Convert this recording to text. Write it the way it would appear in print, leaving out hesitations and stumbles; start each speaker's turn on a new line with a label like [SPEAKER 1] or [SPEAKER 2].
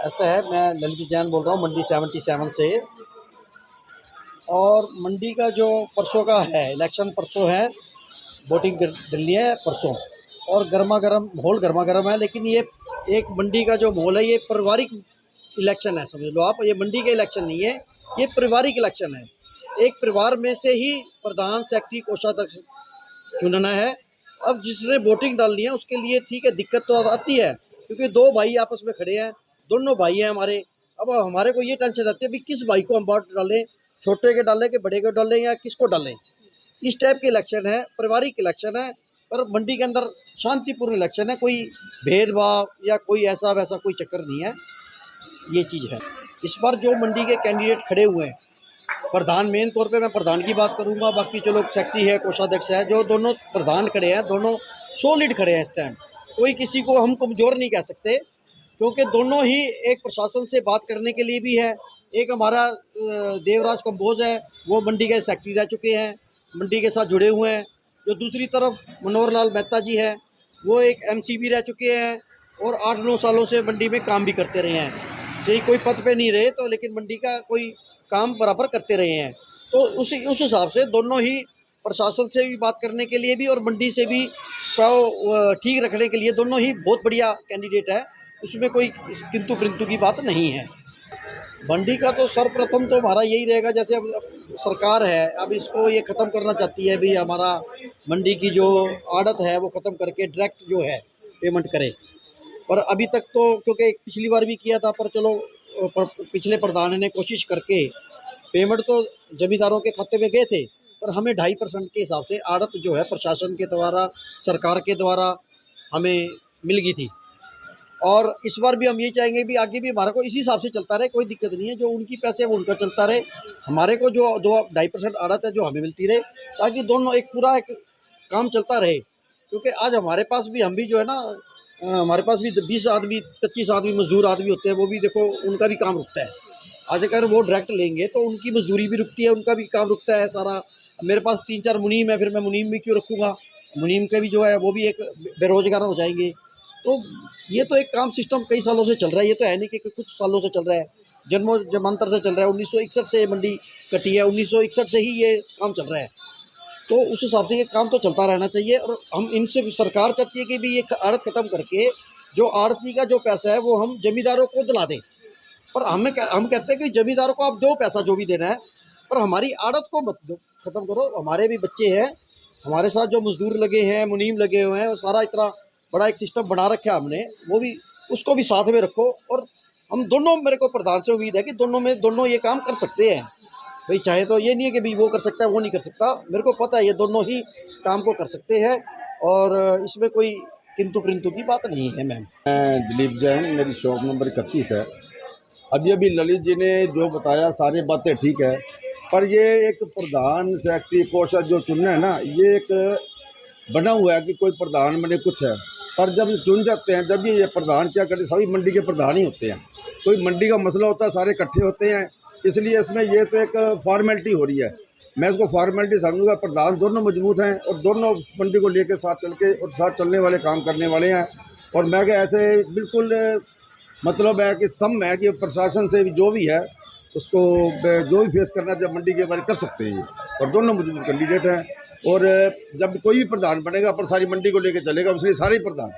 [SPEAKER 1] ऐसा है, मैं ललित जैन बोल रहा हूँ मंडी 77 से। और मंडी का जो परसों का है इलेक्शन, परसों है, वोटिंग डलनी है परसों। और गर्मा गर्म माहौल, गर्मा गर्म है। लेकिन ये एक मंडी का जो माहौल है, ये पारिवारिक इलेक्शन है, समझ लो आप। ये मंडी का इलेक्शन नहीं है, ये पारिवारिक इलेक्शन है। एक परिवार में से ही प्रधान, सेक्रेटरी, कोषाध्यक्ष चुनना है। अब जिसने वोटिंग डालनी है उसके लिए ठीक है, दिक्कत तो आती है, क्योंकि दो भाई आपस में खड़े हैं, दोनों भाई हैं हमारे। अब हमारे को ये टेंशन रहती है भी किस भाई को हम वोट डालें, छोटे के डालें कि बड़े को डालें या किसको डालें। इस टाइप के इलेक्शन है, पारिवारिक इलेक्शन है। पर मंडी के अंदर शांतिपूर्ण इलेक्शन है, कोई भेदभाव या कोई ऐसा वैसा कोई चक्कर नहीं है, ये चीज़ है। इस बार जो मंडी के कैंडिडेट खड़े हुए हैं, प्रधान, मेन तौर पे मैं प्रधान की बात करूंगा, बाकी जो लोग सेक्रेटरी है, कोषाध्यक्ष है, जो दोनों प्रधान खड़े हैं, दोनों सॉलिड खड़े हैं इस टाइम। कोई किसी को हम कमज़ोर नहीं कह सकते, क्योंकि दोनों ही एक प्रशासन से बात करने के लिए भी है। एक हमारा देवराज कंबोज है, वो मंडी के सेक्रेटरी रह चुके हैं, मंडी के साथ जुड़े हुए हैं। जो दूसरी तरफ मनोहर लाल मेहता जी है, वो एक MC भी रह चुके हैं और 8-9 सालों से मंडी में काम भी करते रहे हैं। सही कोई पद पे नहीं रहे तो, लेकिन मंडी का कोई काम बराबर करते रहे हैं। तो उस हिसाब से दोनों ही प्रशासन से भी बात करने के लिए भी और मंडी से भी ठीक रखने के लिए दोनों ही बहुत बढ़िया कैंडिडेट है। उसमें कोई किंतु परंतु की बात नहीं है। मंडी का तो सर्वप्रथम तो हमारा यही रहेगा, जैसे अब सरकार है, अब इसको ये ख़त्म करना चाहती है भी हमारा मंडी की जो आड़त है वो ख़त्म करके डायरेक्ट जो है पेमेंट करे। पर अभी तक तो, क्योंकि पिछली बार भी किया था, पर चलो पिछले प्रधान ने कोशिश करके पेमेंट तो जमींदारों के खाते में गए थे, पर हमें 2.5% के हिसाब से आड़त जो है प्रशासन के द्वारा, सरकार के द्वारा हमें मिल गई थी। और इस बार भी हम ये चाहेंगे भी आगे भी हमारा को इसी हिसाब से चलता रहे, कोई दिक्कत नहीं है। जो उनकी पैसे है वो उनका चलता रहे, हमारे को जो 2-2.5% आड़त है जो हमें मिलती रहे, ताकि दोनों एक पूरा एक काम चलता रहे। क्योंकि आज हमारे पास भी, हम भी जो है ना, हमारे पास भी 20 आदमी, 25 आदमी मजदूर आदमी होते हैं, वो भी देखो उनका भी काम रुकता है। आज अगर वो डायरेक्ट लेंगे तो उनकी मजदूरी भी रुकती है, उनका भी काम रुकता है सारा। मेरे पास 3-4 मुनीम है, फिर मैं मुनीम भी क्यों रखूँगा, मुनीम के भी जो है वो भी एक बेरोजगार हो जाएंगे। तो ये तो एक काम सिस्टम कई सालों से चल रहा है, ये तो है नहीं कि कुछ सालों से चल रहा है, जन्मों जमांतर से चल रहा है। 1961 से ये मंडी कटी है, 1961 से ही ये काम चल रहा है। तो उस हिसाब से ये काम तो चलता रहना चाहिए। और हम इनसे भी, सरकार चाहती है कि भी ये आड़त ख़त्म करके जो आड़ती का जो पैसा है वो हम जमींदारों को दिला दें। पर हम कहते हैं कि जमींदारों को आप दो पैसा जो भी देना है, पर हमारी आड़त को मत दो, ख़त्म करो। हमारे भी बच्चे हैं, हमारे साथ जो मजदूर लगे हैं, मुनीम लगे हुए हैं, वो सारा इतना बड़ा एक सिस्टम बना रखा है हमने, वो भी, उसको भी साथ में रखो। और हम दोनों, मेरे को प्रधान से उम्मीद है कि दोनों ये काम कर सकते हैं भाई। चाहे तो ये नहीं है कि भाई वो कर सकता है वो नहीं कर सकता, मेरे को पता है ये दोनों ही काम को कर सकते हैं, और इसमें कोई किंतु परंतु की बात नहीं है। मैम,
[SPEAKER 2] मैं दिलीप जैन, मेरी शॉप नंबर 31 है। अभी ललित जी ने जो बताया सारी बातें ठीक है, पर ये एक प्रधान, सेक्रेटरी, कोषाध्यक्ष जो चुनना है ना, ये एक बना हुआ है कि कोई प्रधान बने कुछ है। पर जब चुन जाते हैं, जब ये प्रधान क्या करते, सभी मंडी के प्रधान ही होते हैं। कोई मंडी का मसला होता है, सारे इकट्ठे होते हैं, इसलिए इसमें ये तो एक फॉर्मेलिटी हो रही है। मैं इसको फॉर्मेलिटी समझूंगा। प्रधान दोनों मजबूत हैं और दोनों मंडी को लेकर साथ चल के और साथ चलने वाले काम करने वाले हैं। और मैं क्या ऐसे बिल्कुल मतलब है कि स्तंभ है कि प्रशासन से जो भी है उसको जो भी फेस करना जब मंडी के बारे कर सकते हैं ये। और दोनों मजबूत कैंडिडेट हैं। और जब कोई भी प्रधान बनेगा पर सारी मंडी को लेकर चलेगा, उसलिए सारे ही प्रधान